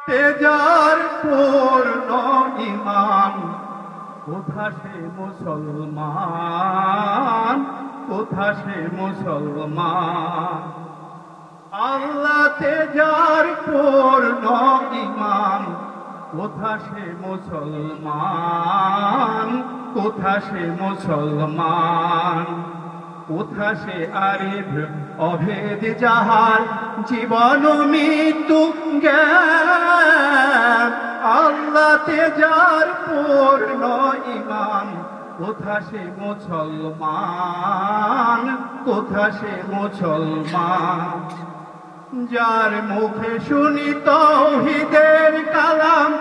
তেজার পূর্ণ ঈমান কোথা সে মুসলমান, কোথা সে মুসলমান। আল্লাহ তেজার পূর্ণ ঈমান কোথা সে মুসলমান, কোথা সে মুসলমান। কোথা সে আরিফ অভেদ যাহার জীবন মৃত্যু জ্ঞান। আল্লাহ তেজার পূর্ণ ঈমান কোথা সে মুসলমান, কোথা সে মুসলমান। যার মুখে শুনি তাওহীদের কালাম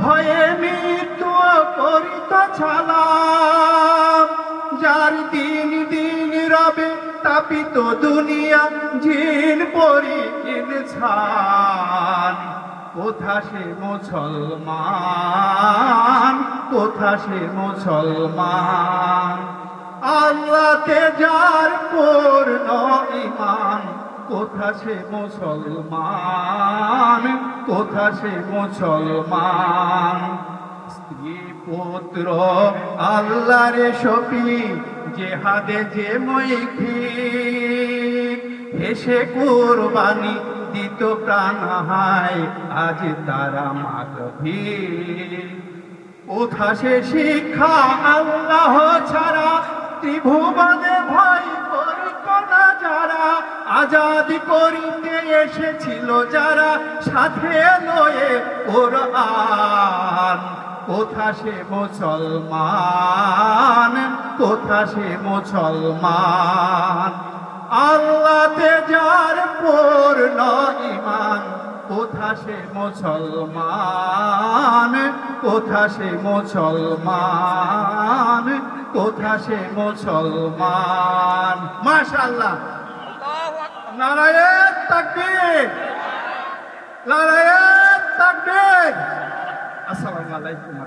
ভয়ে মৃত্যু করিত ছালাম। যার দিন দিন রবে তাপিত দুনিয়া জিন পরি ইনসান। কোথা সে মুসলমান, কোথা সে মুসলমান। আল্লাহ তেজার পূর্ণ ঈমান কোথা সে মুসলমান, কোথা সে মুসলমান। স্ত্রী পুত্র আল্লাহর শফি জেহাদে যে মৈখিক হেসে কুরবানি দিত প্রাণ হায় আজ তারা মাগভীর। কোথা সে শিক্ষা আল্লাহ ছাড়া ত্রিভুবনে ভয় করিত না যারা। আজাদ করিতে এসেছিল যারা সাথে লয়ে কোরআন। কোথা সে মুসলমান, কোথা সে মুসলমান। আল্লাহ তেজার পূর্ণ ঈমান কোথা সে মুসলমান, কোথা সে মুসলমান, কোথা সে মুসলমান। মাশাআল্লাহ, নারায়ে তাকবীর, নারায়ে তাকবীর। আসসালামু আলাইকুম।